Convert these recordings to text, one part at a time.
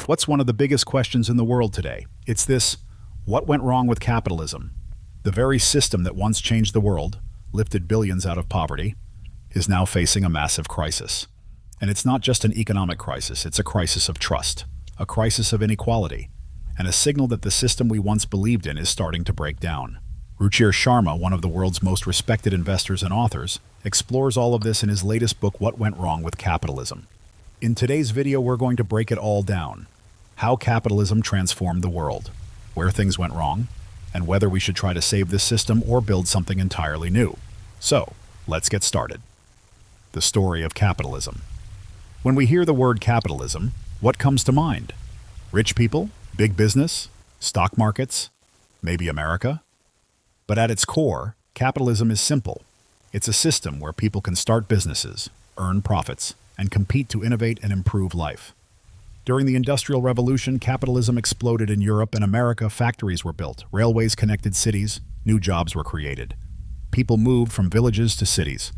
What's one of the biggest questions in the world today? It's this: what went wrong with capitalism? The very system that once changed the world, lifted billions out of poverty, is now facing a massive crisis. And it's not just an economic crisis, it's a crisis of trust, a crisis of inequality, and a signal that the system we once believed in is starting to break down. Ruchir Sharma, one of the world's most respected investors and authors, explores all of this in his latest book, What Went Wrong with Capitalism. In today's video, we're going to break it all down: how capitalism transformed the world, where things went wrong, and whether we should try to save this system or build something entirely new. So, let's get started. The story of capitalism. When we hear the word capitalism, what comes to mind? Rich people? Big business? Stock markets? Maybe America? But at its core, capitalism is simple. It's a system where people can start businesses, earn profits, and compete to innovate and improve life. During the Industrial Revolution, capitalism exploded in Europe and America. Factories were built, railways connected cities, new jobs were created. People moved from villages to cities,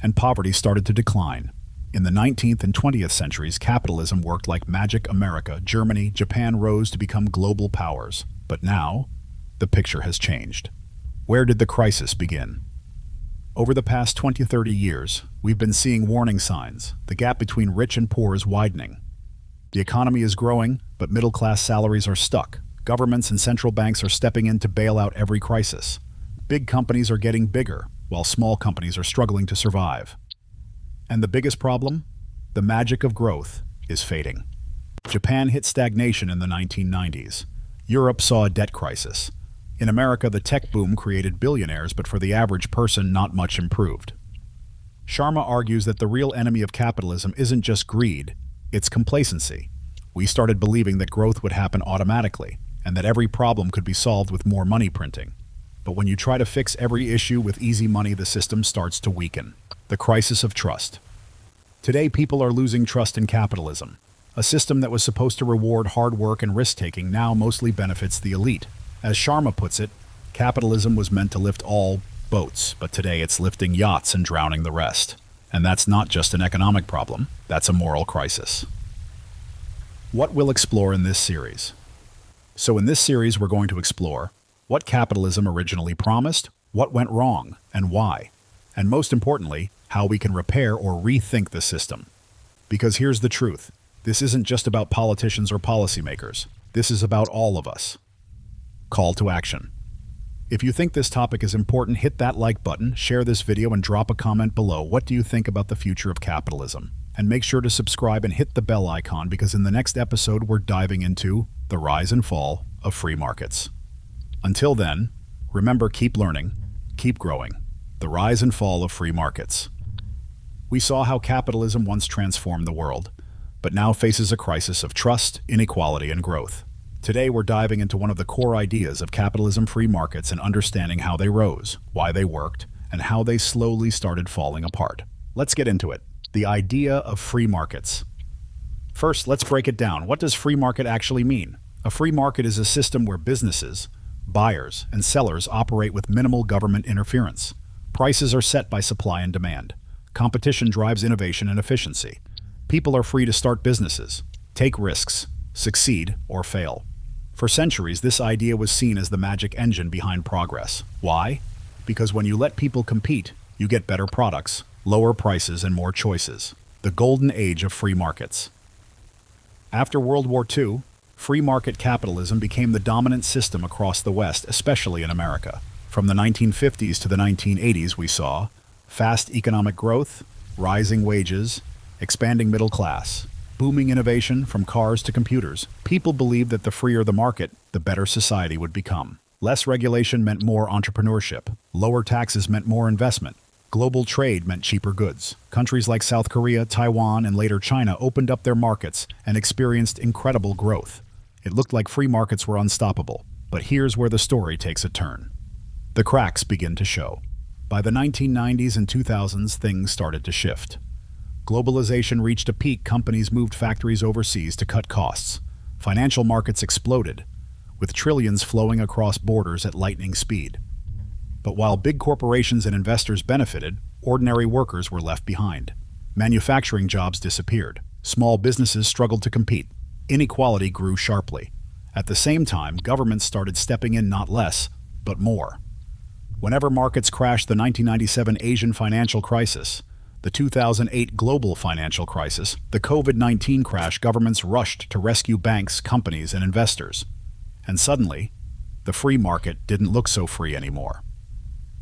and poverty started to decline. In the 19th and 20th centuries, capitalism worked like magic. America, Germany, Japan rose to become global powers. But now, the picture has changed. Where did the crisis begin? Over the past 20-30 years, we've been seeing warning signs. The gap between rich and poor is widening. The economy is growing, but middle-class salaries are stuck. Governments and central banks are stepping in to bail out every crisis. Big companies are getting bigger, while small companies are struggling to survive. And the biggest problem? The magic of growth is fading. Japan hit stagnation in the 1990s. Europe saw a debt crisis. In America, the tech boom created billionaires, but for the average person, not much improved. Sharma argues that the real enemy of capitalism isn't just greed, it's complacency. We started believing that growth would happen automatically, and that every problem could be solved with more money printing. But when you try to fix every issue with easy money, the system starts to weaken. The crisis of trust. Today, people are losing trust in capitalism. A system that was supposed to reward hard work and risk-taking now mostly benefits the elite. As Sharma puts it, capitalism was meant to lift all boats, but today it's lifting yachts and drowning the rest. And that's not just an economic problem, that's a moral crisis. What we'll explore in this series. So in this series, we're going to explore what capitalism originally promised, what went wrong, and why. And most importantly, how we can repair or rethink the system. Because here's the truth, this isn't just about politicians or policymakers. This is about all of us. Call to action. If you think this topic is important, hit that like button, share this video, and drop a comment below. What do you think about the future of capitalism? And make sure to subscribe and hit the bell icon, because in the next episode, we're diving into the rise and fall of free markets. Until then, remember, keep learning, keep growing. The rise and fall of free markets. We saw how capitalism once transformed the world, but now faces a crisis of trust, inequality, and growth. Today, we're diving into one of the core ideas of capitalism: free markets, and understanding how they rose, why they worked, and how they slowly started falling apart. Let's get into it. The idea of free markets. First, let's break it down. What does free market actually mean? A free market is a system where businesses, buyers, and sellers operate with minimal government interference. Prices are set by supply and demand. Competition drives innovation and efficiency. People are free to start businesses, take risks, succeed, or fail. For centuries, this idea was seen as the magic engine behind progress. Why? Because when you let people compete, you get better products, lower prices, and more choices. The golden age of free markets. After World War II, free market capitalism became the dominant system across the West, especially in America. From the 1950s to the 1980s, we saw fast economic growth, rising wages, expanding middle class, booming innovation from cars to computers. People believed that the freer the market, the better society would become. Less regulation meant more entrepreneurship. Lower taxes meant more investment. Global trade meant cheaper goods. Countries like South Korea, Taiwan, and later China opened up their markets and experienced incredible growth. It looked like free markets were unstoppable. But here's where the story takes a turn. The cracks begin to show. By the 1990s and 2000s, things started to shift. Globalization reached a peak. Companies moved factories overseas to cut costs. Financial markets exploded, with trillions flowing across borders at lightning speed. But while big corporations and investors benefited, ordinary workers were left behind. Manufacturing jobs disappeared. Small businesses struggled to compete. Inequality grew sharply. At the same time, governments started stepping in not less, but more. Whenever markets crashed, the 1997 Asian financial crisis, the 2008 global financial crisis, the COVID-19 crash, governments rushed to rescue banks, companies, and investors. And suddenly, the free market didn't look so free anymore.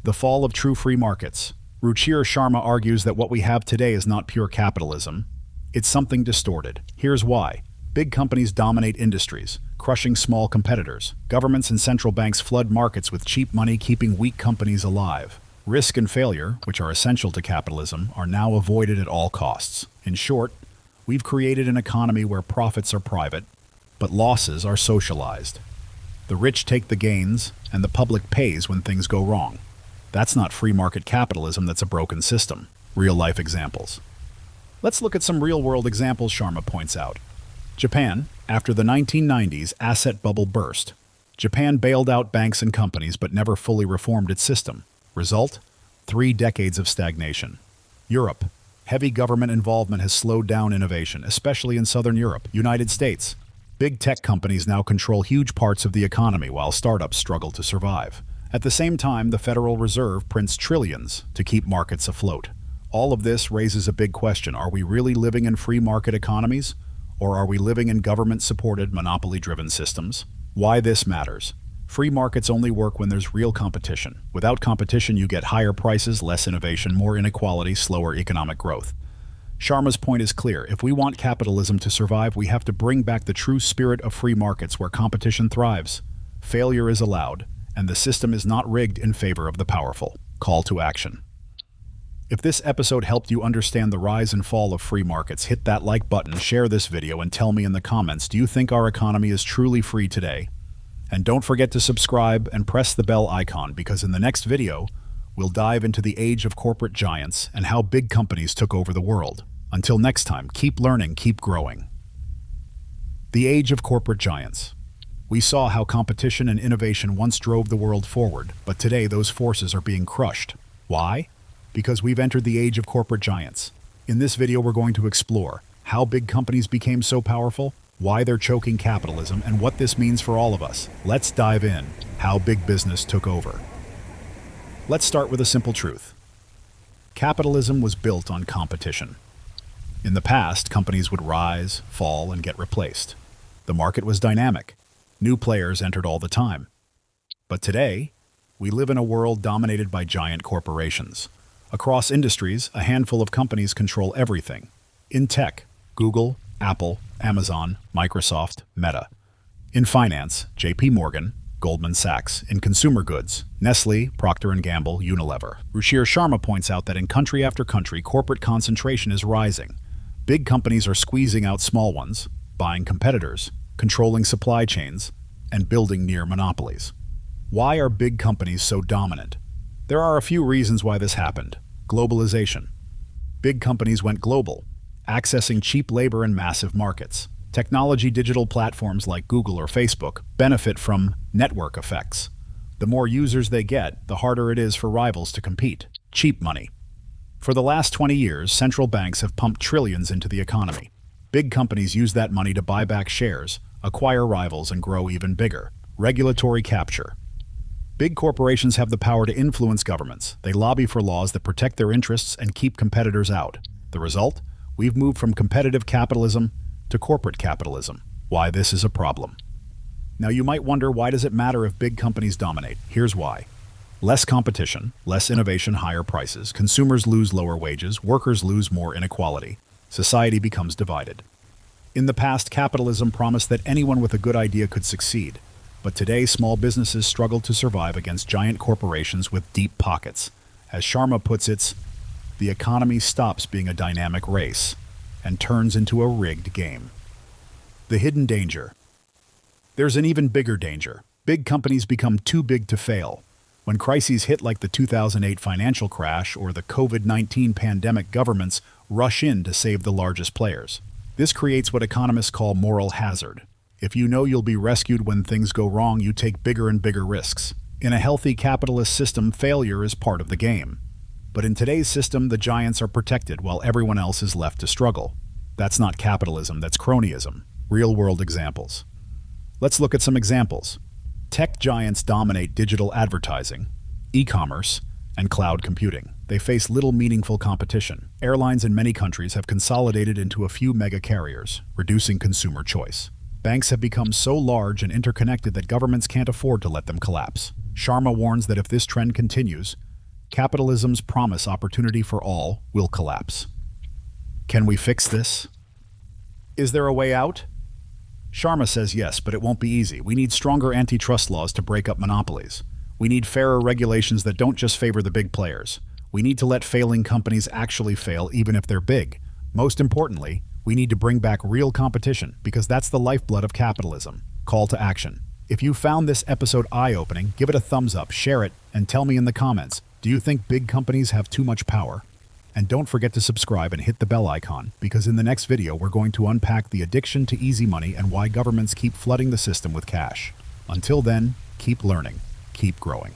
The fall of true free markets. Ruchir Sharma argues that what we have today is not pure capitalism. It's something distorted. Here's why. Big companies dominate industries, crushing small competitors. Governments and central banks flood markets with cheap money, keeping weak companies alive. Risk and failure, which are essential to capitalism, are now avoided at all costs. In short, we've created an economy where profits are private, but losses are socialized. The rich take the gains, and the public pays when things go wrong. That's not free market capitalism, that's a broken system. Real-life examples. Let's look at some real-world examples, Sharma points out. Japan, after the 1990s asset bubble burst. Japan bailed out banks and companies but never fully reformed its system. Result? 3 decades of stagnation. Europe. Heavy government involvement has slowed down innovation, especially in Southern Europe. United States. Big tech companies now control huge parts of the economy while startups struggle to survive. At the same time, the Federal Reserve prints trillions to keep markets afloat. All of this raises a big question. Are we really living in free market economies? Or are we living in government-supported, monopoly-driven systems? Why this matters. Free markets only work when there's real competition. Without competition, you get higher prices, less innovation, more inequality, slower economic growth. Sharma's point is clear. If we want capitalism to survive, we have to bring back the true spirit of free markets where competition thrives. Failure is allowed, and the system is not rigged in favor of the powerful. Call to action. If this episode helped you understand the rise and fall of free markets, hit that like button, share this video, and tell me in the comments, do you think our economy is truly free today? And don't forget to subscribe and press the bell icon, because in the next video, we'll dive into the age of corporate giants and how big companies took over the world. Until next time, keep learning, keep growing. The age of corporate giants. We saw how competition and innovation once drove the world forward, but today those forces are being crushed. Why? Because we've entered the age of corporate giants. In this video, we're going to explore how big companies became so powerful, why they're choking capitalism, and what this means for all of us. Let's dive in. How big business took over. Let's start with a simple truth. Capitalism was built on competition. In the past, companies would rise, fall, and get replaced. The market was dynamic. New players entered all the time. But today, we live in a world dominated by giant corporations. Across industries, a handful of companies control everything. In tech, Google, Apple, Amazon, Microsoft, Meta. In finance, JP Morgan, Goldman Sachs. In consumer goods, Nestle, Procter & Gamble, Unilever. Ruchir Sharma points out that in country after country, corporate concentration is rising. Big companies are squeezing out small ones, buying competitors, controlling supply chains, and building near monopolies. Why are big companies so dominant? There are a few reasons why this happened. Globalization. Big companies went global, accessing cheap labor and massive markets. Technology digital platforms like Google or Facebook benefit from network effects. The more users they get, the harder it is for rivals to compete. Cheap money. For the last 20 years, central banks have pumped trillions into the economy. Big companies use that money to buy back shares, acquire rivals, and grow even bigger. Regulatory capture. Big corporations have the power to influence governments. They lobby for laws that protect their interests and keep competitors out. The result? We've moved from competitive capitalism to corporate capitalism. Why this is a problem. Now you might wonder, why does it matter if big companies dominate? Here's why. Less competition, less innovation, higher prices. Consumers lose lower wages, workers lose more inequality. Society becomes divided. In the past, capitalism promised that anyone with a good idea could succeed. But today, small businesses struggle to survive against giant corporations with deep pockets. As Sharma puts it, the economy stops being a dynamic race and turns into a rigged game. The hidden danger. There's an even bigger danger. Big companies become too big to fail. When crises hit like the 2008 financial crash or the COVID-19 pandemic, governments rush in to save the largest players. This creates what economists call moral hazard. If you know you'll be rescued when things go wrong, you take bigger and bigger risks. In a healthy capitalist system, failure is part of the game. But in today's system, the giants are protected while everyone else is left to struggle. That's not capitalism, that's cronyism. Real-world examples. Let's look at some examples. Tech giants dominate digital advertising, e-commerce, and cloud computing. They face little meaningful competition. Airlines in many countries have consolidated into a few mega carriers, reducing consumer choice. Banks have become so large and interconnected that governments can't afford to let them collapse. Sharma warns that if this trend continues, capitalism's promise opportunity for all will collapse. Can we fix this? Is there a way out? Sharma says yes, but it won't be easy. We need stronger antitrust laws to break up monopolies. We need fairer regulations that don't just favor the big players. We need to let failing companies actually fail even if they're big. Most importantly, we need to bring back real competition because that's the lifeblood of capitalism. Call to action. If you found this episode eye-opening, give it a thumbs up, share it, and tell me in the comments, do you think big companies have too much power? And don't forget to subscribe and hit the bell icon, because in the next video we're going to unpack the addiction to easy money and why governments keep flooding the system with cash. Until then, keep learning, keep growing.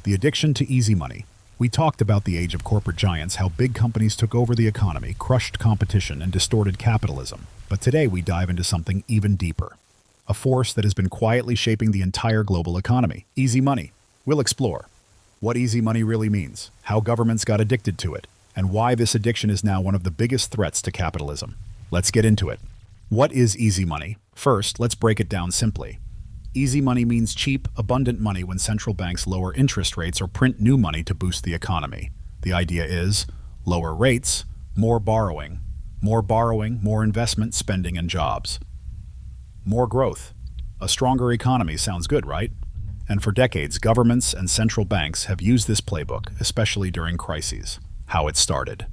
The addiction to easy money. We talked about the age of corporate giants, how big companies took over the economy, crushed competition, and distorted capitalism. But today we dive into something even deeper. A force that has been quietly shaping the entire global economy. Easy money. We'll explore what easy money really means, how governments got addicted to it, and why this addiction is now one of the biggest threats to capitalism. Let's get into it. What is easy money? First, let's break it down simply. Easy money means cheap, abundant money when central banks lower interest rates or print new money to boost the economy. The idea is lower rates, more borrowing, more investment, spending, and jobs. More growth. A stronger economy sounds good, right? And for decades, governments and central banks have used this playbook, especially during crises. How it started.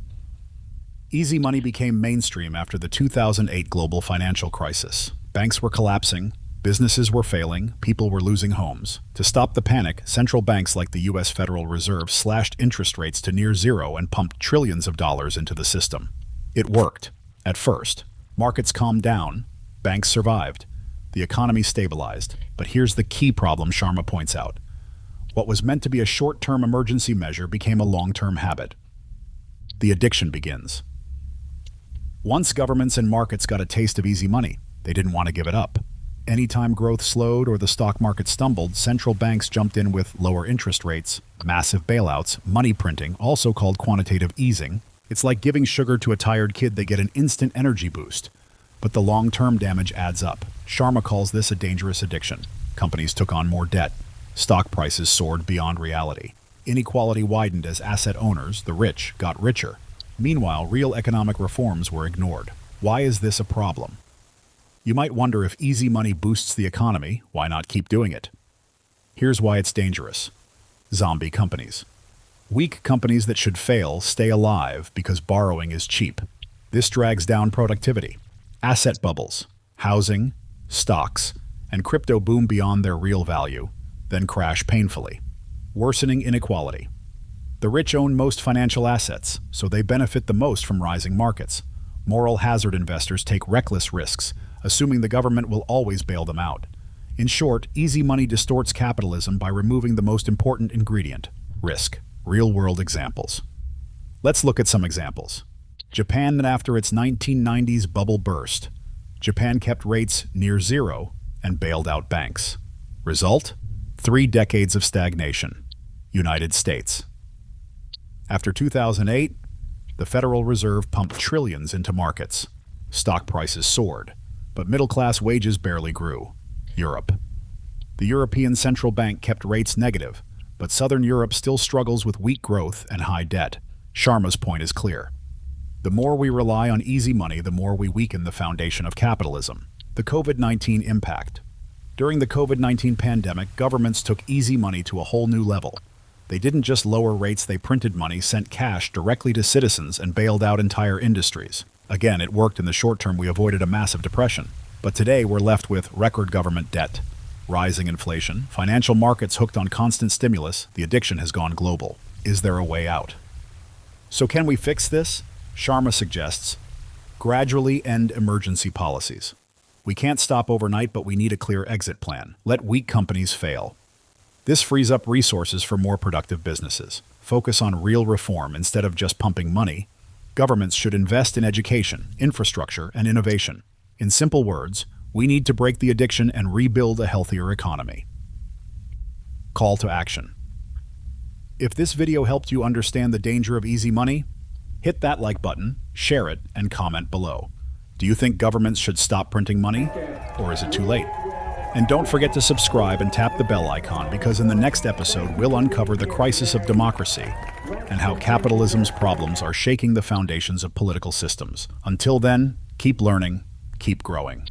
Easy money became mainstream after the 2008 global financial crisis. Banks were collapsing, businesses were failing, people were losing homes. To stop the panic, central banks like the U.S. Federal Reserve slashed interest rates to near zero and pumped trillions of dollars into the system. It worked. At first, markets calmed down, banks survived, the economy stabilized. But here's the key problem Sharma points out. What was meant to be a short-term emergency measure became a long-term habit. The addiction begins. Once governments and markets got a taste of easy money, they didn't want to give it up. Anytime growth slowed or the stock market stumbled, central banks jumped in with lower interest rates, massive bailouts, money printing, also called quantitative easing. It's like giving sugar to a tired kid. They get an instant energy boost. But the long-term damage adds up. Sharma calls this a dangerous addiction. Companies took on more debt. Stock prices soared beyond reality. Inequality widened as asset owners, the rich, got richer. Meanwhile, real economic reforms were ignored. Why is this a problem? You might wonder, if easy money boosts the economy, why not keep doing it? Here's why it's dangerous. Zombie companies. Weak companies that should fail stay alive because borrowing is cheap. This drags down productivity. Asset bubbles, housing, stocks, and crypto boom beyond their real value, then crash painfully. Worsening inequality. The rich own most financial assets, so they benefit the most from rising markets. Moral hazard investors take reckless risks, assuming the government will always bail them out. In short, easy money distorts capitalism by removing the most important ingredient, risk. Real-world examples. Let's look at some examples. Japan, after its 1990s bubble burst, Japan kept rates near zero and bailed out banks. Result? 3 decades of stagnation. United States. After 2008, the Federal Reserve pumped trillions into markets. Stock prices soared, but middle-class wages barely grew. Europe. The European Central Bank kept rates negative, but Southern Europe still struggles with weak growth and high debt. Sharma's point is clear. The more we rely on easy money, the more we weaken the foundation of capitalism. The COVID-19 impact. During the COVID-19 pandemic, governments took easy money to a whole new level. They didn't just lower rates, they printed money, sent cash directly to citizens, and bailed out entire industries. Again, it worked in the short term. We avoided a massive depression. But today we're left with record government debt, rising inflation, financial markets hooked on constant stimulus. The addiction has gone global. Is there a way out? So can we fix this? Sharma suggests, gradually end emergency policies. We can't stop overnight, but we need a clear exit plan. Let weak companies fail. This frees up resources for more productive businesses. Focus on real reform instead of just pumping money. Governments should invest in education, infrastructure, and innovation. In simple words, we need to break the addiction and rebuild a healthier economy. Call to action. If this video helped you understand the danger of easy money, hit that like button, share it, and comment below. Do you think governments should stop printing money, or is it too late? And don't forget to subscribe and tap the bell icon, because in the next episode we'll uncover the crisis of democracy and how capitalism's problems are shaking the foundations of political systems. Until then, keep learning, keep growing.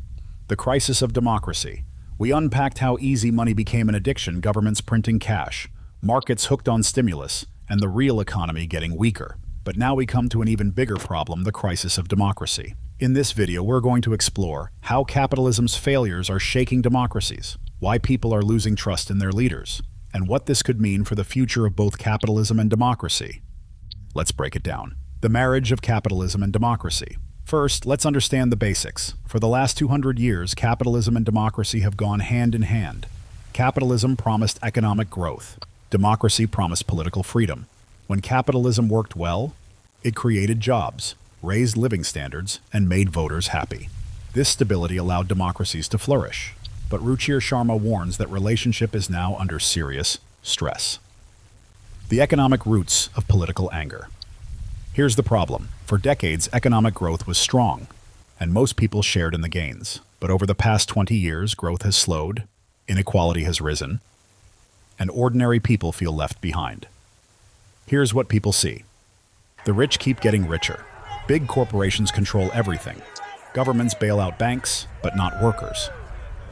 The crisis of democracy. We unpacked how easy money became an addiction, governments printing cash, markets hooked on stimulus, and the real economy getting weaker. But now we come to an even bigger problem, the crisis of democracy. In this video, we're going to explore how capitalism's failures are shaking democracies, why people are losing trust in their leaders, and what this could mean for the future of both capitalism and democracy. Let's break it down. The marriage of capitalism and democracy. First, let's understand the basics. For the last 200 years, capitalism and democracy have gone hand in hand. Capitalism promised economic growth. Democracy promised political freedom. When capitalism worked well, it created jobs, raised living standards, and made voters happy. This stability allowed democracies to flourish. But Ruchir Sharma warns that relationship is now under serious stress. The economic roots of political anger. Here's the problem. For decades, economic growth was strong, and most people shared in the gains. But over the past 20 years, growth has slowed, inequality has risen, and ordinary people feel left behind. Here's what people see. The rich keep getting richer. Big corporations control everything. Governments bail out banks, but not workers.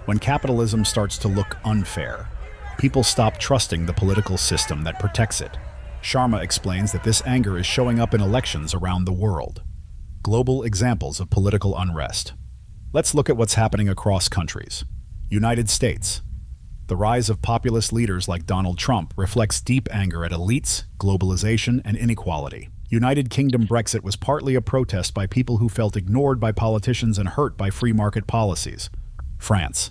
When capitalism starts to look unfair, people stop trusting the political system that protects it. Sharma explains that this anger is showing up in elections around the world. Global examples of political unrest. Let's look at what's happening across countries. United States. The rise of populist leaders like Donald Trump reflects deep anger at elites, globalization, and inequality. United Kingdom Brexit was partly a protest by people who felt ignored by politicians and hurt by free market policies. France.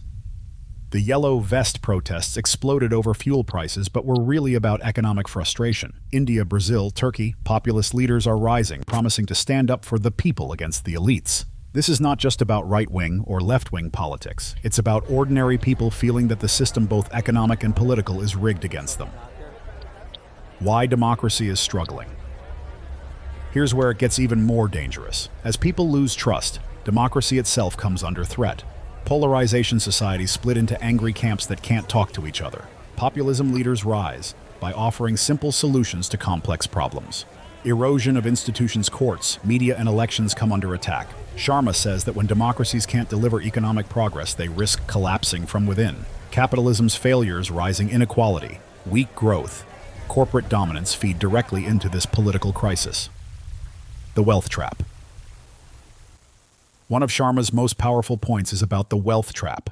The Yellow Vest protests exploded over fuel prices but were really about economic frustration. India, Brazil, Turkey, populist leaders are rising, promising to stand up for the people against the elites. This is not just about right-wing or left-wing politics. It's about ordinary people feeling that the system, both economic and political, is rigged against them. Why democracy is struggling. Here's where it gets even more dangerous. As people lose trust, democracy itself comes under threat. Polarization societies split into angry camps that can't talk to each other. Populism leaders rise by offering simple solutions to complex problems. Erosion of institutions, courts, media, and elections come under attack. Sharma says that when democracies can't deliver economic progress, they risk collapsing from within. Capitalism's failures, rising inequality, weak growth, corporate dominance feed directly into this political crisis. The wealth trap. One of Sharma's most powerful points is about the wealth trap.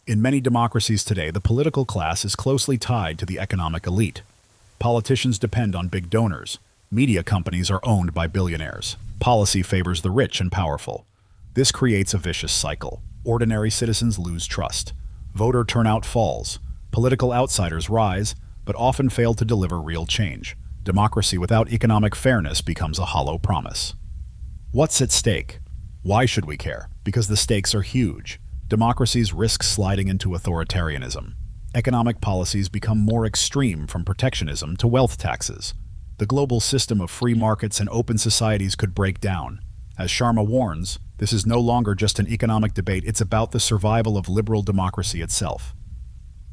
In many democracies today, the political class is closely tied to the economic elite. Politicians depend on big donors. Media companies are owned by billionaires. Policy favors the rich and powerful. This creates a vicious cycle. Ordinary citizens lose trust. Voter turnout falls. Political outsiders rise, but often fail to deliver real change. Democracy without economic fairness becomes a hollow promise. What's at stake? Why should we care? Because the stakes are huge. Democracies risk sliding into authoritarianism. Economic policies become more extreme, from protectionism to wealth taxes. The global system of free markets and open societies could break down. As Sharma warns, this is no longer just an economic debate, it's about the survival of liberal democracy itself.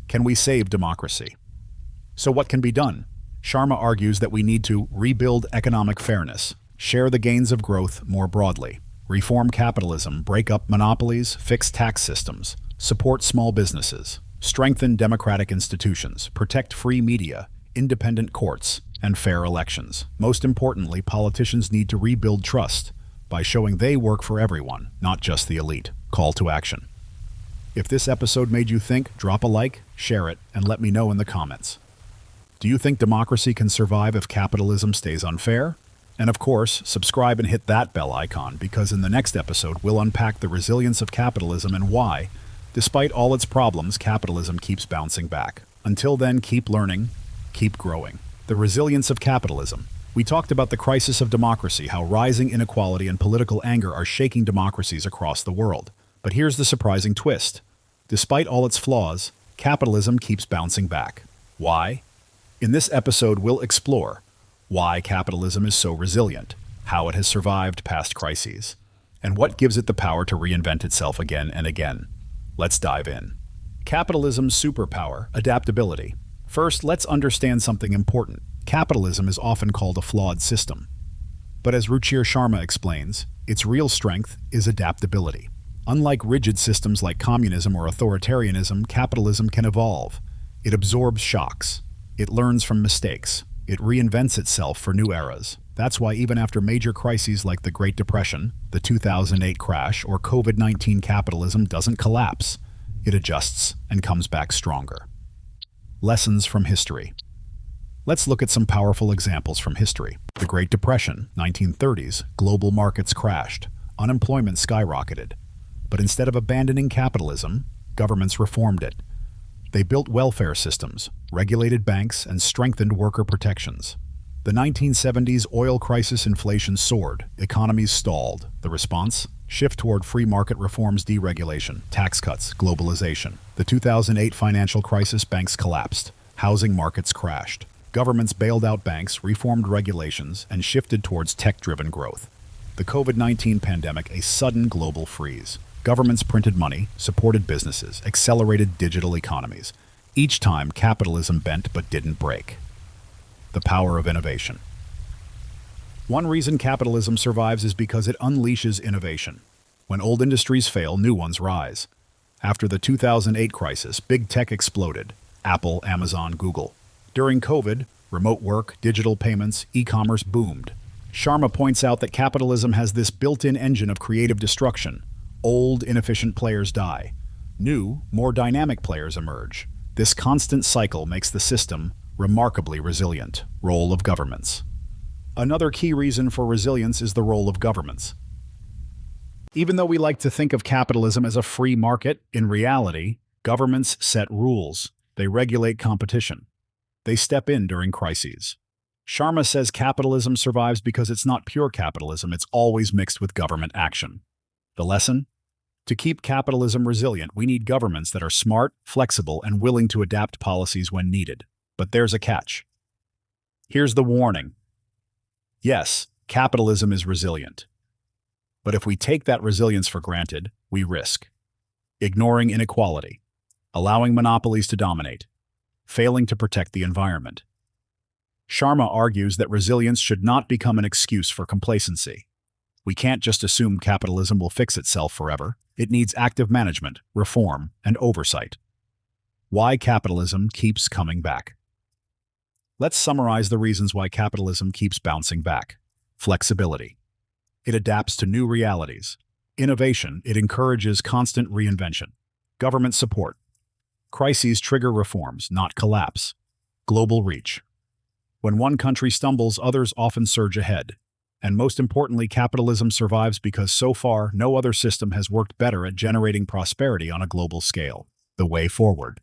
Can we save democracy? So what can be done? Sharma argues that we need to rebuild economic fairness, share the gains of growth more broadly, reform capitalism, break up monopolies, fix tax systems, support small businesses, strengthen democratic institutions, protect free media, independent courts, and fair elections. Most importantly, politicians need to rebuild trust by showing they work for everyone, not just the elite. Call to action. If this episode made you think, drop a like, share it, and let me know in the comments. Do you think democracy can survive if capitalism stays unfair? And of course, subscribe and hit that bell icon, because in the next episode we'll unpack the resilience of capitalism and why, despite all its problems, capitalism keeps bouncing back. Until then, keep learning, keep growing. The resilience of capitalism. We talked about the crisis of democracy, how rising inequality and political anger are shaking democracies across the world. But here's the surprising twist. Despite all its flaws, capitalism keeps bouncing back. Why? In this episode, we'll explore why capitalism is so resilient, how it has survived past crises, and what gives it the power to reinvent itself again and again. Let's dive in. Capitalism's superpower, adaptability. First, let's understand something important. Capitalism is often called a flawed system. But as Ruchir Sharma explains, its real strength is adaptability. Unlike rigid systems like communism or authoritarianism, capitalism can evolve. It absorbs shocks. It learns from mistakes. It reinvents itself for new eras. That's why even after major crises like the Great Depression, the 2008 crash, or COVID-19, capitalism doesn't collapse. It adjusts and comes back stronger. Lessons from history. Let's look at some powerful examples from history. The Great Depression, 1930s, global markets crashed. Unemployment skyrocketed. But instead of abandoning capitalism, governments reformed it. They built welfare systems, regulated banks, and strengthened worker protections. The 1970s oil crisis, inflation soared, economies stalled. The response? Shift toward free market reforms, deregulation, tax cuts, globalization. The 2008 financial crisis, banks collapsed. Housing markets crashed. Governments bailed out banks, reformed regulations, and shifted towards tech-driven growth. The COVID-19 pandemic, a sudden global freeze. Governments printed money, supported businesses, accelerated digital economies. Each time, capitalism bent but didn't break. The power of innovation. One reason capitalism survives is because it unleashes innovation. When old industries fail, new ones rise. After the 2008 crisis, big tech exploded. Apple, Amazon, Google. During COVID, remote work, digital payments, e-commerce boomed. Sharma points out that capitalism has this built-in engine of creative destruction. Old, inefficient players die. New, more dynamic players emerge. This constant cycle makes the system remarkably resilient. Role of governments. Another key reason for resilience is the role of governments. Even though we like to think of capitalism as a free market, in reality, governments set rules. They regulate competition. They step in during crises. Sharma says capitalism survives because it's not pure capitalism, it's always mixed with government action. The lesson? To keep capitalism resilient, we need governments that are smart, flexible, and willing to adapt policies when needed. But there's a catch. Here's the warning. Yes, capitalism is resilient. But if we take that resilience for granted, we risk ignoring inequality, allowing monopolies to dominate, failing to protect the environment. Sharma argues that resilience should not become an excuse for complacency. We can't just assume capitalism will fix itself forever. It needs active management, reform, and oversight. Why capitalism keeps coming back. Let's summarize the reasons why capitalism keeps bouncing back. Flexibility. It adapts to new realities. Innovation. It encourages constant reinvention. Government support. Crises trigger reforms, not collapse. Global reach. When one country stumbles, others often surge ahead. And most importantly, capitalism survives because so far, no other system has worked better at generating prosperity on a global scale. The way forward.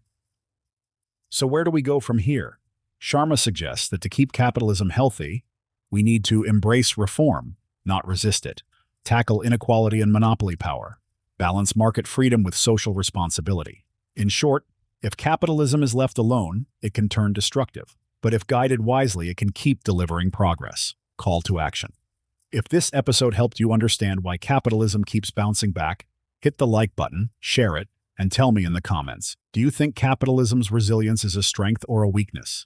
So where do we go from here? Sharma suggests that to keep capitalism healthy, we need to embrace reform, not resist it. Tackle inequality and monopoly power. Balance market freedom with social responsibility. In short, if capitalism is left alone, it can turn destructive. But if guided wisely, it can keep delivering progress. Call to action. If this episode helped you understand why capitalism keeps bouncing back, hit the like button, share it, and tell me in the comments, do you think capitalism's resilience is a strength or a weakness?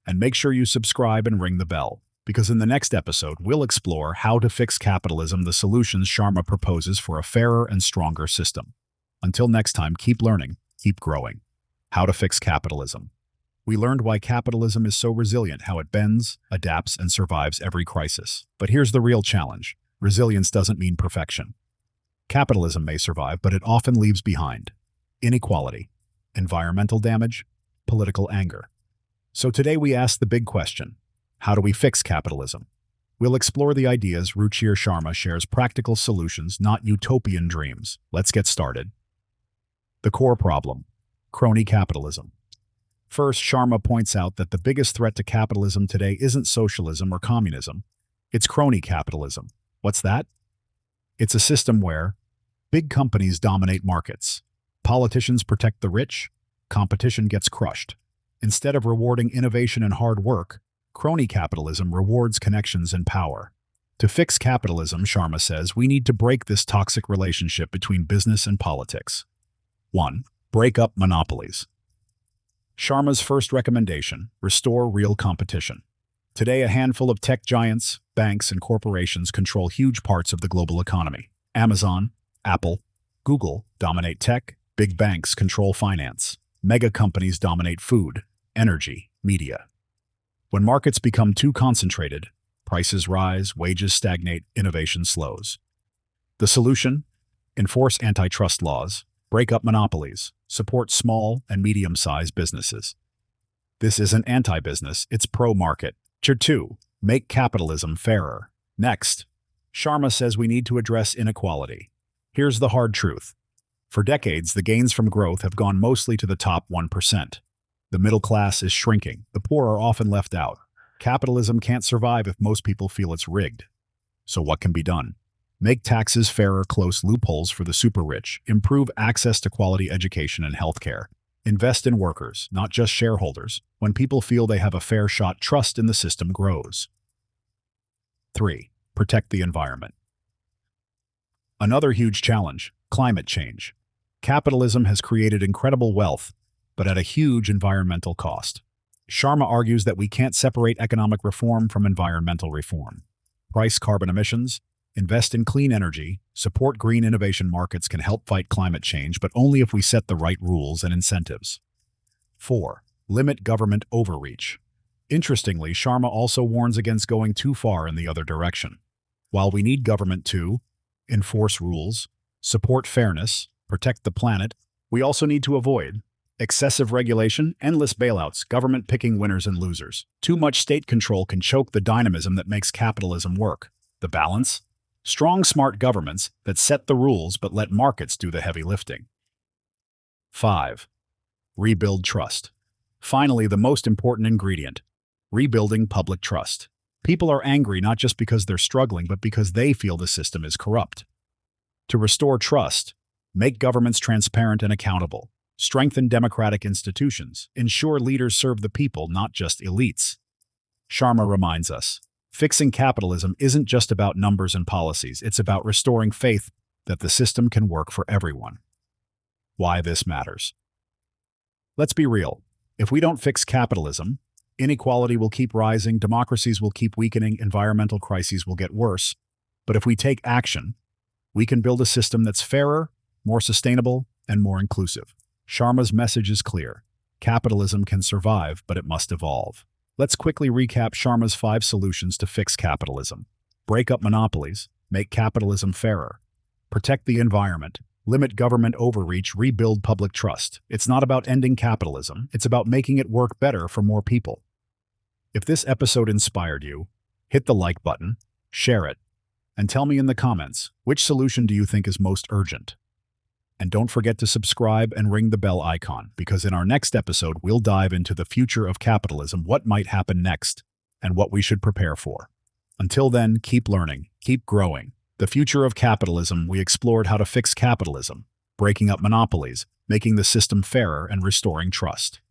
And make sure you subscribe and ring the bell, because in the next episode, we'll explore how to fix capitalism, the solutions Sharma proposes for a fairer and stronger system. Until next time, keep learning, keep growing. How to fix capitalism. We learned why capitalism is so resilient, how it bends, adapts, and survives every crisis. But here's the real challenge. Resilience doesn't mean perfection. Capitalism may survive, but it often leaves behind inequality, environmental damage, political anger. So today we ask the big question, how do we fix capitalism? We'll explore the ideas Ruchir Sharma shares, practical solutions, not utopian dreams. Let's get started. The core problem, crony capitalism. First, Sharma points out that the biggest threat to capitalism today isn't socialism or communism. It's crony capitalism. What's that? It's a system where big companies dominate markets. Politicians protect the rich. Competition gets crushed. Instead of rewarding innovation and hard work, crony capitalism rewards connections and power. To fix capitalism, Sharma says, we need to break this toxic relationship between business and politics. 1. Break up monopolies. Sharma's first recommendation: restore real competition. Today, a handful of tech giants, banks, and corporations control huge parts of the global economy. Amazon, Apple, Google dominate tech. Big banks control finance. Mega companies dominate food, energy, media. When markets become too concentrated, prices rise, wages stagnate, innovation slows. The solution? Enforce antitrust laws, break up monopolies, support small and medium-sized businesses. This isn't anti-business, it's pro-market. Tier 2. Make capitalism fairer. Next, Sharma says we need to address inequality. Here's the hard truth. For decades, the gains from growth have gone mostly to the top 1%. The middle class is shrinking. The poor are often left out. Capitalism can't survive if most people feel it's rigged. So what can be done? Make taxes fairer, close loopholes for the super-rich, improve access to quality education and healthcare. Invest in workers, not just shareholders. When people feel they have a fair shot, trust in the system grows. 3. Protect the environment. Another huge challenge: climate change. Capitalism has created incredible wealth, but at a huge environmental cost. Sharma argues that we can't separate economic reform from environmental reform. Price carbon emissions, invest in clean energy, support green innovation markets can help fight climate change, but only if we set the right rules and incentives. 4. Limit government overreach. Interestingly, Sharma also warns against going too far in the other direction. While we need government to enforce rules, support fairness, protect the planet, we also need to avoid excessive regulation, endless bailouts, government picking winners and losers. Too much state control can choke the dynamism that makes capitalism work. The balance? Strong, smart governments that set the rules but let markets do the heavy lifting. 5. Rebuild trust. Finally, the most important ingredient: rebuilding public trust. People are angry not just because they're struggling, but because they feel the system is corrupt. To restore trust, make governments transparent and accountable. Strengthen democratic institutions. Ensure leaders serve the people, not just elites. Sharma reminds us, fixing capitalism isn't just about numbers and policies, it's about restoring faith that the system can work for everyone. Why this matters. Let's be real. If we don't fix capitalism, inequality will keep rising, democracies will keep weakening, environmental crises will get worse. But if we take action, we can build a system that's fairer, more sustainable, and more inclusive. Sharma's message is clear. Capitalism can survive, but it must evolve. Let's quickly recap Sharma's 5 solutions to fix capitalism. Break up monopolies, make capitalism fairer, protect the environment, limit government overreach, rebuild public trust. It's not about ending capitalism, it's about making it work better for more people. If this episode inspired you, hit the like button, share it, and tell me in the comments, which solution do you think is most urgent? And don't forget to subscribe and ring the bell icon, because in our next episode, we'll dive into the future of capitalism, what might happen next, and what we should prepare for. Until then, keep learning, keep growing. The future of capitalism, we explored how to fix capitalism, breaking up monopolies, making the system fairer, and restoring trust.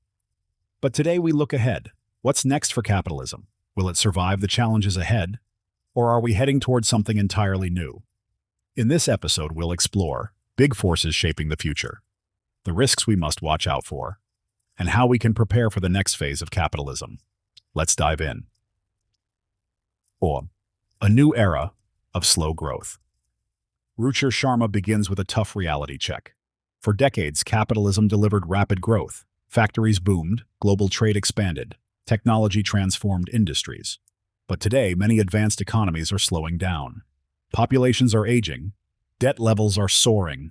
But today we look ahead. What's next for capitalism? Will it survive the challenges ahead? Or are we heading towards something entirely new? In this episode, we'll explore big forces shaping the future, the risks we must watch out for, and how we can prepare for the next phase of capitalism. Let's dive in. 4. A new era of slow growth. Ruchir Sharma begins with a tough reality check. For decades, capitalism delivered rapid growth. Factories boomed, global trade expanded, technology transformed industries. But today, many advanced economies are slowing down. Populations are aging, debt levels are soaring,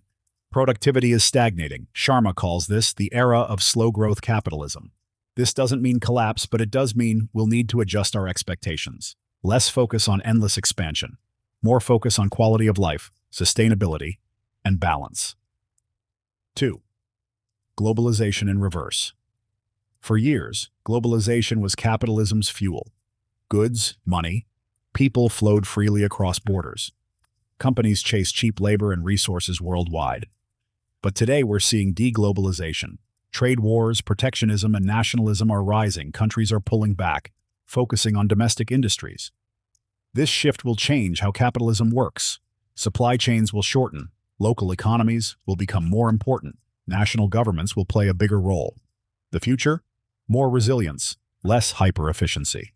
productivity is stagnating. Sharma calls this the era of slow-growth capitalism. This doesn't mean collapse, but it does mean we'll need to adjust our expectations. Less focus on endless expansion, more focus on quality of life, sustainability, and balance. 2. Globalization in reverse. For years, globalization was capitalism's fuel. Goods, money, people flowed freely across borders. Companies chased cheap labor and resources worldwide. But today we're seeing deglobalization. Trade wars, protectionism, and nationalism are rising. Countries are pulling back, focusing on domestic industries. This shift will change how capitalism works. Supply chains will shorten. Local economies will become more important. National governments will play a bigger role. The future? More resilience, less hyper-efficiency.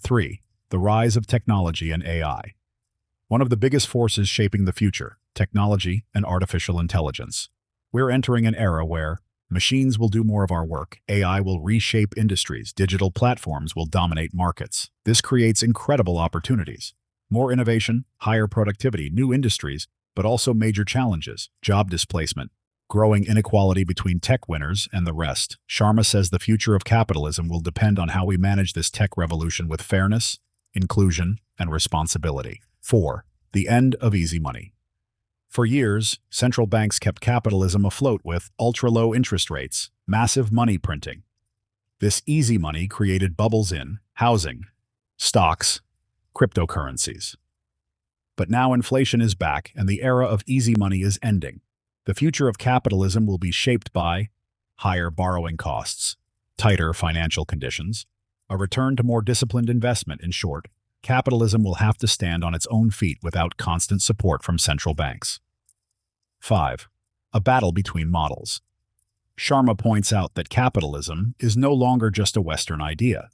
3. The rise of technology and AI. One of the biggest forces shaping the future, technology and artificial intelligence. We're entering an era where machines will do more of our work, AI will reshape industries, digital platforms will dominate markets. This creates incredible opportunities. More innovation, higher productivity, new industries, but also major challenges, job displacement, growing inequality between tech winners and the rest. Sharma says the future of capitalism will depend on how we manage this tech revolution with fairness, inclusion, and responsibility. 4. The end of easy money. For years, central banks kept capitalism afloat with ultra-low interest rates, massive money printing. This easy money created bubbles in housing, stocks, cryptocurrencies. But now inflation is back and the era of easy money is ending. The future of capitalism will be shaped by higher borrowing costs, tighter financial conditions, a return to more disciplined investment. In short, capitalism will have to stand on its own feet without constant support from central banks. 5. A battle between models. Sharma points out that capitalism is no longer just a Western idea.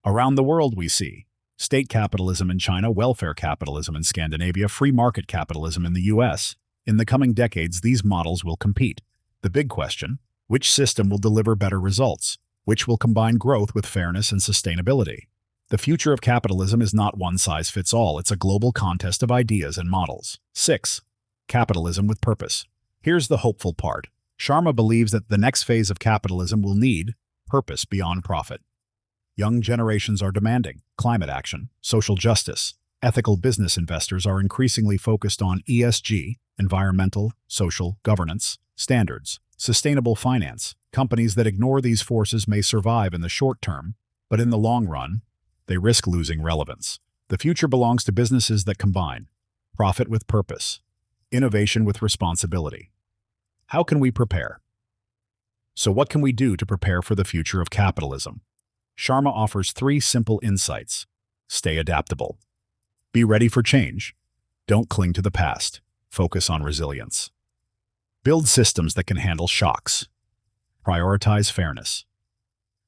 Around the world we see state capitalism in China, welfare capitalism in Scandinavia, free market capitalism in the US. In the coming decades, these models will compete. The big question, which system will deliver better results? Which will combine growth with fairness and sustainability? The future of capitalism is not one size fits all. It's a global contest of ideas and models. 6. Capitalism with purpose. Here's the hopeful part. Sharma believes that the next phase of capitalism will need purpose beyond profit. Young generations are demanding climate action, social justice. Ethical business investors are increasingly focused on ESG, environmental, social, governance, standards, sustainable finance. Companies that ignore these forces may survive in the short term, but in the long run, they risk losing relevance. The future belongs to businesses that combine profit with purpose, innovation with responsibility. How can we prepare? So what can we do to prepare for the future of capitalism? Sharma offers 3 simple insights. Stay adaptable. Be ready for change. Don't cling to the past. Focus on resilience. Build systems that can handle shocks. Prioritize fairness.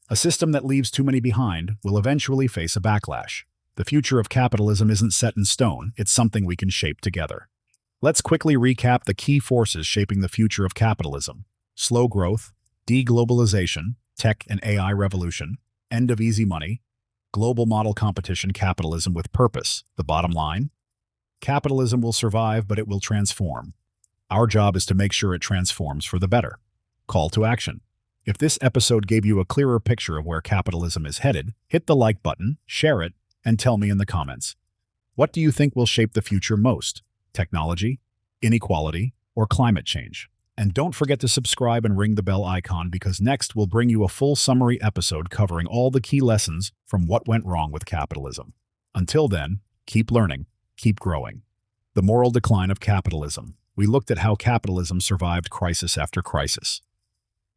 A system that leaves too many behind will eventually face a backlash. The future of capitalism isn't set in stone, it's something we can shape together. Let's quickly recap the key forces shaping the future of capitalism. Slow growth, deglobalization, tech and AI revolution, end of easy money, global model competition, capitalism with purpose. The bottom line? Capitalism will survive, but it will transform. Our job is to make sure it transforms for the better. Call to action. If this episode gave you a clearer picture of where capitalism is headed, hit the like button, share it, and tell me in the comments. What do you think will shape the future most? Technology, inequality, or climate change? And don't forget to subscribe and ring the bell icon because next we'll bring you a full summary episode covering all the key lessons from what went wrong with capitalism. Until then, keep learning, keep growing. The moral decline of capitalism. We looked at how capitalism survived crisis after crisis.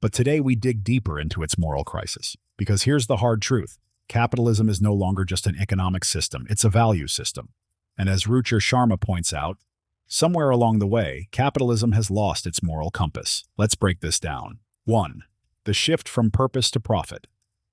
But today we dig deeper into its moral crisis. Because here's the hard truth. Capitalism is no longer just an economic system, it's a value system. And as Ruchir Sharma points out, somewhere along the way, capitalism has lost its moral compass. Let's break this down. 1. The shift from purpose to profit.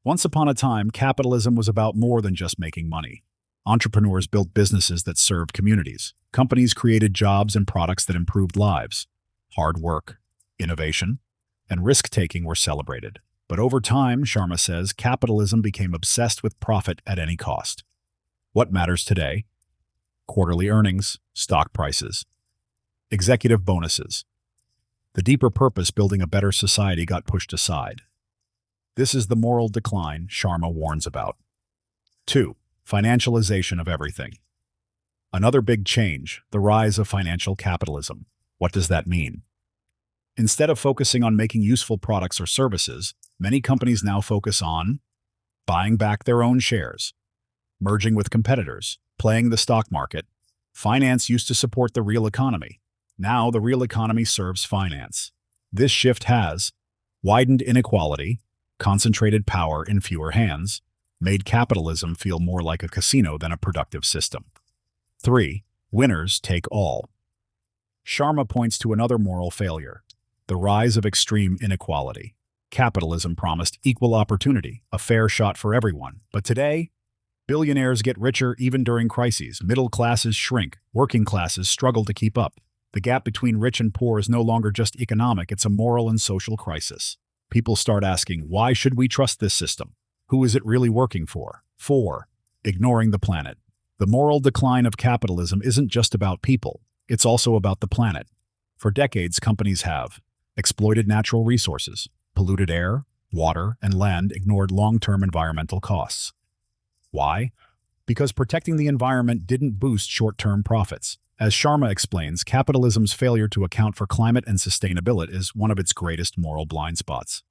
Once upon a time, capitalism was about more than just making money. Entrepreneurs built businesses that served communities. Companies created jobs and products that improved lives. Hard work, innovation, and risk-taking were celebrated. But over time, Sharma says, capitalism became obsessed with profit at any cost. What matters today? Quarterly earnings, stock prices, executive bonuses. The deeper purpose, building a better society, got pushed aside. This is the moral decline Sharma warns about. 2. Financialization of everything. Another big change, the rise of financial capitalism. What does that mean? Instead of focusing on making useful products or services, many companies now focus on buying back their own shares, merging with competitors, playing the stock market. Finance used to support the real economy. Now the real economy serves finance. This shift has widened inequality, concentrated power in fewer hands, made capitalism feel more like a casino than a productive system. 3. Winners take all. Sharma points to another moral failure: the rise of extreme inequality. Capitalism promised equal opportunity, a fair shot for everyone. But today, billionaires get richer even during crises, middle classes shrink, working classes struggle to keep up. The gap between rich and poor is no longer just economic, it's a moral and social crisis. People start asking, why should we trust this system? Who is it really working for? 4. Ignoring the planet. The moral decline of capitalism isn't just about people, it's also about the planet. For decades, companies have exploited natural resources, polluted air, water, and land, ignored long-term environmental costs. Why? Because protecting the environment didn't boost short-term profits. As Sharma explains, capitalism's failure to account for climate and sustainability is one of its greatest moral blind spots.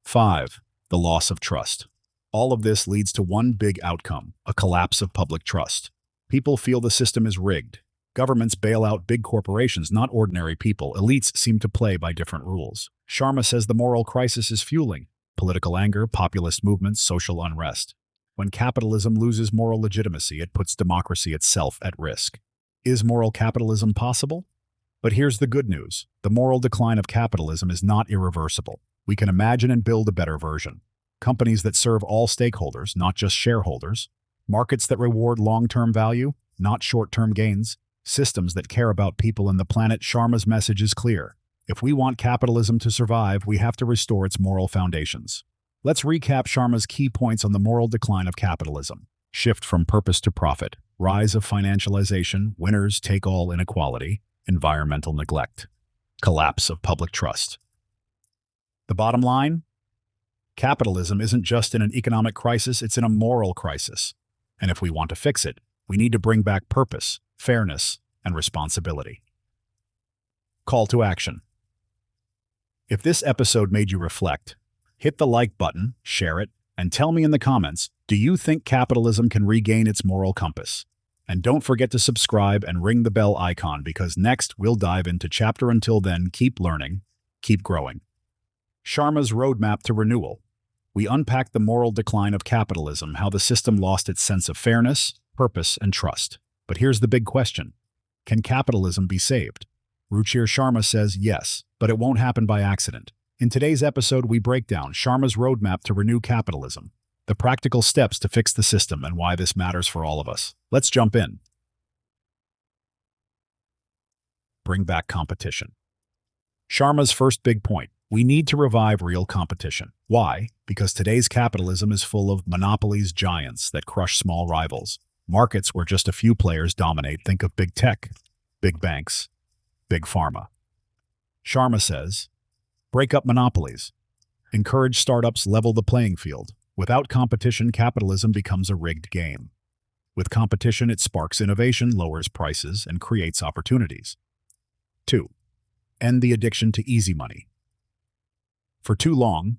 5. The loss of trust. All of this leads to one big outcome: a collapse of public trust. People feel the system is rigged. Governments bail out big corporations, not ordinary people. Elites seem to play by different rules. Sharma says the moral crisis is fueling political anger, populist movements, social unrest. When capitalism loses moral legitimacy, it puts democracy itself at risk. Is moral capitalism possible? But here's the good news: the moral decline of capitalism is not irreversible. We can imagine and build a better version. Companies that serve all stakeholders, not just shareholders. Markets that reward long-term value, not short-term gains. Systems that care about people and the planet. Sharma's message is clear. If we want capitalism to survive, we have to restore its moral foundations. Let's recap Sharma's key points on the moral decline of capitalism. Shift from purpose to profit. Rise of financialization. Winners take all inequality. Environmental neglect. Collapse of public trust. The bottom line? Capitalism isn't just in an economic crisis, it's in a moral crisis. And if we want to fix it, we need to bring back purpose, fairness, and responsibility. Call to action. If this episode made you reflect, hit the like button, share it, and tell me in the comments, do you think capitalism can regain its moral compass? And don't forget to subscribe and ring the bell icon, because next we'll dive into chapter. Until then, keep learning, keep growing. Sharma's Roadmap to Renewal. We unpack the moral decline of capitalism, how the system lost its sense of fairness, purpose, and trust. But here's the big question: can capitalism be saved? Ruchir Sharma says yes, but it won't happen by accident. In today's episode, we break down Sharma's roadmap to renew capitalism, the practical steps to fix the system, and why this matters for all of us. Let's jump in. Bring back competition. Sharma's first big point: we need to revive real competition. Why? Because today's capitalism is full of monopolies, giants that crush small rivals. Markets where just a few players dominate. Think of big tech, big banks, big pharma. Sharma says, break up monopolies. Encourage startups, level the playing field. Without competition, capitalism becomes a rigged game. With competition, it sparks innovation, lowers prices, and creates opportunities. 2. End the addiction to easy money. For too long,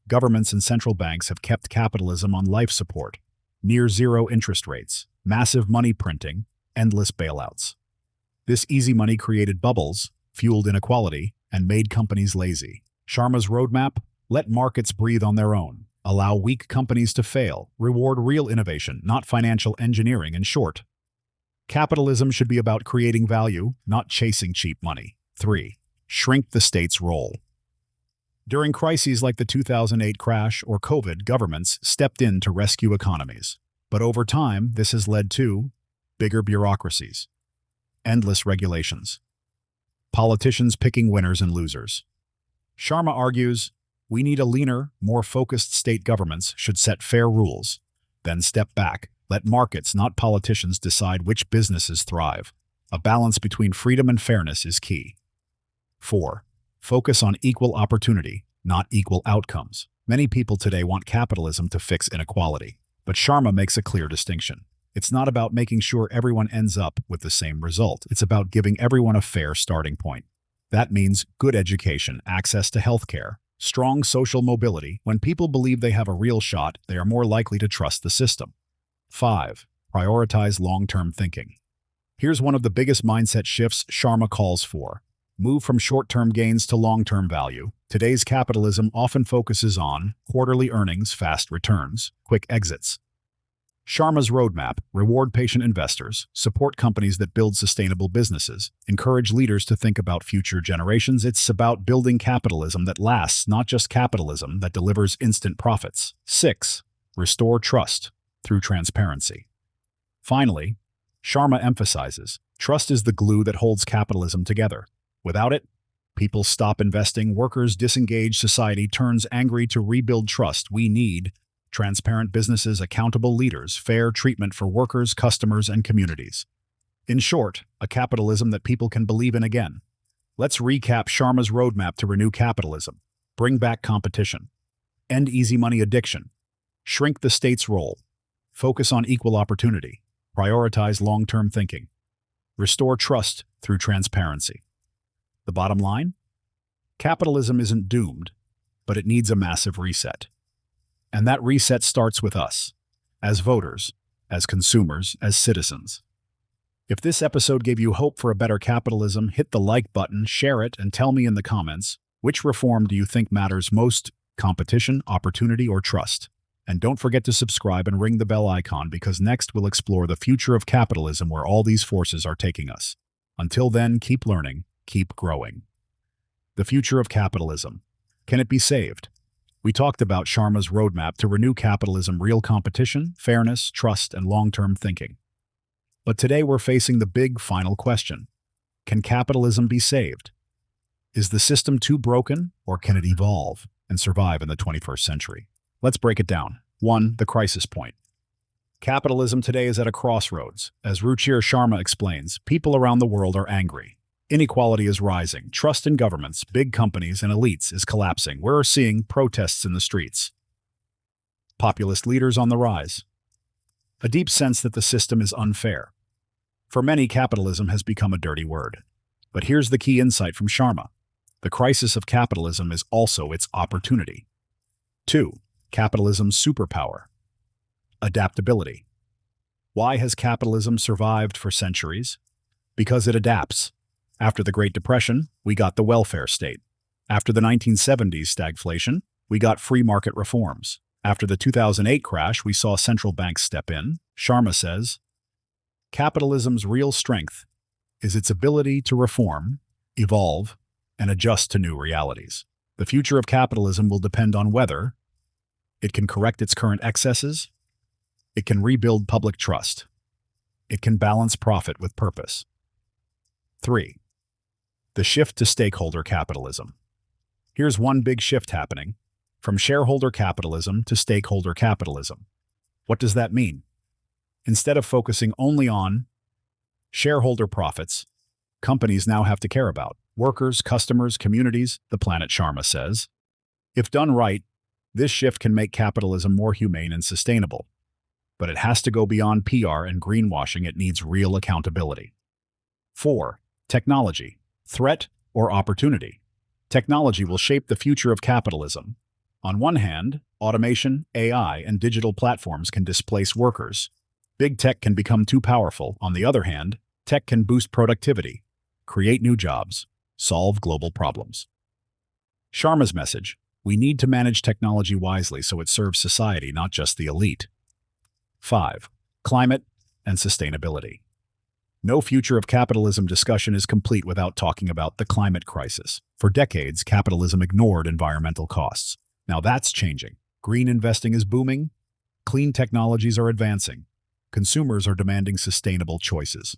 governments and central banks have kept capitalism on life support. Near zero interest rates, massive money printing, endless bailouts. This easy money created bubbles, fueled inequality, and made companies lazy. Sharma's roadmap: let markets breathe on their own. Allow weak companies to fail. Reward real innovation, not financial engineering. In short, capitalism should be about creating value, not chasing cheap money. 3. Shrink the state's role. During crises like the 2008 crash or COVID, governments stepped in to rescue economies. But over time, this has led to bigger bureaucracies, endless regulations, politicians picking winners and losers. Sharma argues, we need a leaner, more focused state. Governments should set fair rules, then step back. Let markets, not politicians, decide which businesses thrive. A balance between freedom and fairness is key. 4. Focus on equal opportunity, not equal outcomes. Many people today want capitalism to fix inequality, but Sharma makes a clear distinction. It's not about making sure everyone ends up with the same result. It's about giving everyone a fair starting point. That means good education, access to healthcare, strong social mobility. When people believe they have a real shot, they are more likely to trust the system. 5. Prioritize long-term thinking. Here's one of the biggest mindset shifts Sharma calls for. Move from short-term gains to long-term value. Today's capitalism often focuses on quarterly earnings, fast returns, quick exits. Sharma's roadmap: reward patient investors, support companies that build sustainable businesses, encourage leaders to think about future generations. It's about building capitalism that lasts, not just capitalism that delivers instant profits. 6. Restore trust through transparency. Finally, Sharma emphasizes, trust is the glue that holds capitalism together. Without it, people stop investing, workers disengage, society turns angry. To rebuild trust, we need transparent businesses, accountable leaders, fair treatment for workers, customers, and communities. In short, a capitalism that people can believe in again. Let's recap Sharma's roadmap to renew capitalism. Bring back competition. End easy money addiction. Shrink the state's role. Focus on equal opportunity. Prioritize long-term thinking. Restore trust through transparency. The bottom line? Capitalism isn't doomed, but it needs a massive reset. And that reset starts with us, as voters, as consumers, as citizens. If this episode gave you hope for a better capitalism, hit the like button, share it, and tell me in the comments, which reform do you think matters most? Competition, opportunity, or trust? And don't forget to subscribe and ring the bell icon, because next we'll explore the future of capitalism, where all these forces are taking us. Until then, keep learning, keep growing. The future of capitalism. Can it be saved? We talked about Sharma's roadmap to renew capitalism: real competition, fairness, trust, and long-term thinking. But today we're facing the big final question. Can capitalism be saved? Is the system too broken, or can it evolve and survive in the 21st century? Let's break it down. 1. The crisis point. Capitalism today is at a crossroads. As Ruchir Sharma explains, people around the world are angry. Inequality is rising. Trust in governments, big companies, and elites is collapsing. We're seeing protests in the streets. Populist leaders on the rise. A deep sense that the system is unfair. For many, capitalism has become a dirty word. But here's the key insight from Sharma. The crisis of capitalism is also its opportunity. 2. Capitalism's superpower. Adaptability. Why has capitalism survived for centuries? Because it adapts. After the Great Depression, we got the welfare state. After the 1970s stagflation, we got free market reforms. After the 2008 crash, we saw central banks step in. Sharma says, capitalism's real strength is its ability to reform, evolve, and adjust to new realities. The future of capitalism will depend on whether it can correct its current excesses, it can rebuild public trust, it can balance profit with purpose. 3. The shift to stakeholder capitalism. Here's one big shift happening: from shareholder capitalism to stakeholder capitalism. What does that mean? Instead of focusing only on shareholder profits, companies now have to care about workers, customers, communities, the planet, Sharma says. If done right, this shift can make capitalism more humane and sustainable. But it has to go beyond PR and greenwashing. It needs real accountability. 4. Technology. Threat or opportunity? Technology will shape the future of capitalism. On one hand, automation, AI, and digital platforms can displace workers. Big tech can become too powerful. On the other hand, tech can boost productivity, create new jobs, solve global problems. Sharma's message: we need to manage technology wisely so it serves society, not just the elite. 5. Climate and sustainability. No future of capitalism discussion is complete without talking about the climate crisis. For decades, capitalism ignored environmental costs. Now that's changing. Green investing is booming. Clean technologies are advancing. Consumers are demanding sustainable choices.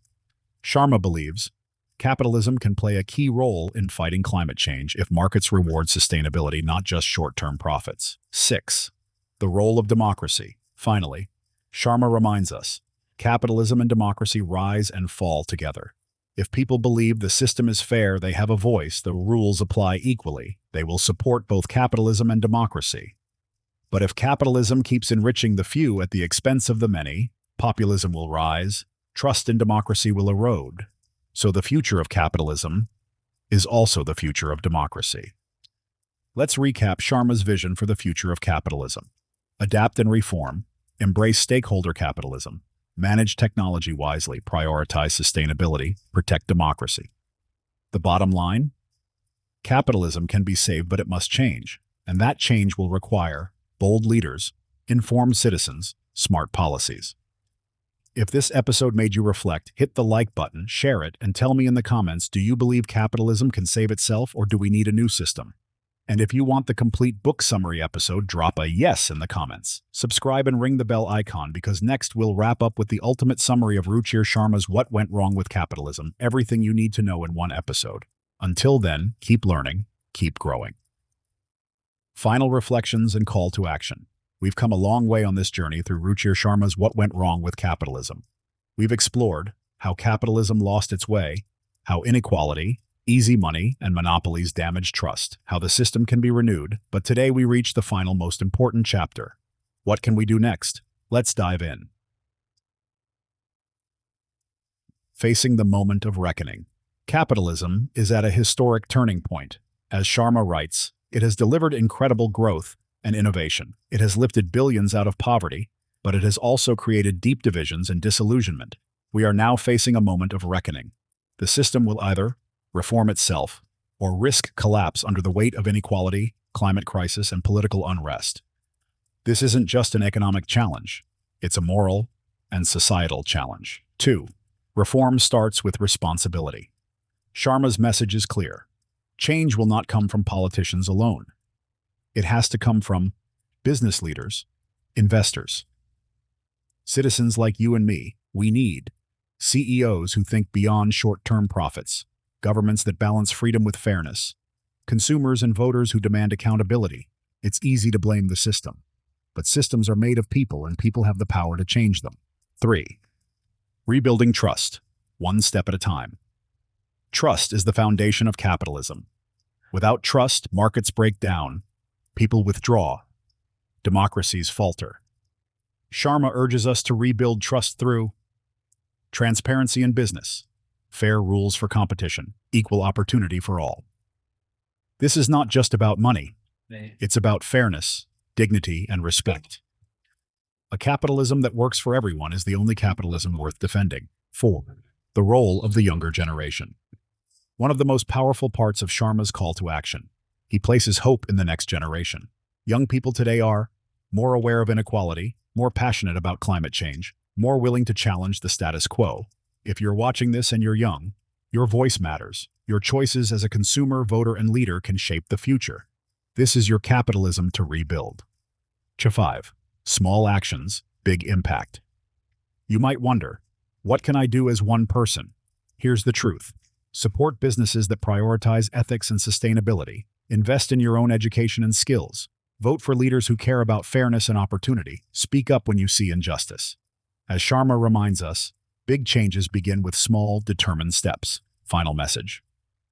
Sharma believes capitalism can play a key role in fighting climate change if markets reward sustainability, not just short-term profits. 6. The role of democracy. Finally, Sharma reminds us, capitalism and democracy rise and fall together. If people believe the system is fair, they have a voice, the rules apply equally, they will support both capitalism and democracy. But if capitalism keeps enriching the few at the expense of the many, populism will rise, trust in democracy will erode. So the future of capitalism is also the future of democracy. Let's recap Sharma's vision for the future of capitalism. Adapt and reform, embrace stakeholder capitalism, manage technology wisely, prioritize sustainability, protect democracy. The bottom line? Capitalism can be saved, but it must change, and that change will require bold leaders, informed citizens, smart policies. If this episode made you reflect, hit the like button, share it, and tell me in the comments, do you believe capitalism can save itself, or do we need a new system? And if you want the complete book summary episode, drop a yes in the comments. Subscribe and ring the bell icon, because next we'll wrap up with the ultimate summary of Ruchir Sharma's What Went Wrong with Capitalism, everything you need to know in one episode. Until then, keep learning, keep growing. Final reflections and call to action. We've come a long way on this journey through Ruchir Sharma's What Went Wrong with Capitalism. We've explored how capitalism lost its way, how inequality, easy money, and monopolies damage trust, how the system can be renewed, but today we reach the final most important chapter. What can we do next? Let's dive in. Facing the moment of reckoning. Capitalism is at a historic turning point. As Sharma writes, it has delivered incredible growth and innovation. It has lifted billions out of poverty, but it has also created deep divisions and disillusionment. We are now facing a moment of reckoning. The system will either reform itself or risk collapse under the weight of inequality, climate crisis, and political unrest. This isn't just an economic challenge. It's a moral and societal challenge. 2. Reform starts with responsibility. Sharma's message is clear. Change will not come from politicians alone. It has to come from business leaders, investors, citizens like you and me. We need CEOs who think beyond short-term profits, governments that balance freedom with fairness, consumers and voters who demand accountability. It's easy to blame the system, but systems are made of people, and people have the power to change them. 3. Rebuilding trust, one step at a time. Trust is the foundation of capitalism. Without trust, markets break down, people withdraw, democracies falter. Sharma urges us to rebuild trust through transparency in business, fair rules for competition, equal opportunity for all. This is not just about money. It's about fairness, dignity, and respect. A capitalism that works for everyone is the only capitalism worth defending. 4. The role of the younger generation. One of the most powerful parts of Sharma's call to action. He places hope in the next generation. Young people today are more aware of inequality, more passionate about climate change, more willing to challenge the status quo. If you're watching this and you're young, your voice matters. Your choices as a consumer, voter, and leader can shape the future. This is your capitalism to rebuild. 5. Small actions, big impact. You might wonder, what can I do as one person? Here's the truth. Support businesses that prioritize ethics and sustainability. Invest in your own education and skills. Vote for leaders who care about fairness and opportunity. Speak up when you see injustice. As Sharma reminds us, big changes begin with small, determined steps. Final message.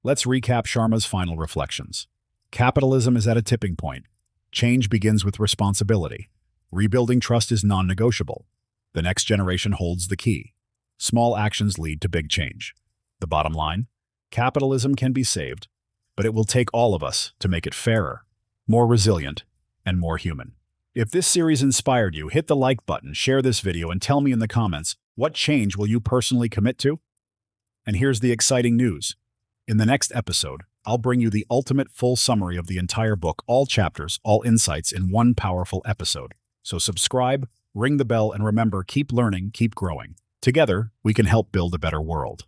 Let's recap Sharma's final reflections. Capitalism is at a tipping point. Change begins with responsibility. Rebuilding trust is non-negotiable. The next generation holds the key. Small actions lead to big change. The bottom line? Capitalism can be saved, but it will take all of us to make it fairer, more resilient, and more human. If this series inspired you, hit the like button, share this video, and tell me in the comments, what change will you personally commit to? And here's the exciting news. In the next episode, I'll bring you the ultimate full summary of the entire book, all chapters, all insights in one powerful episode. So subscribe, ring the bell, and remember, keep learning, keep growing. Together, we can help build a better world.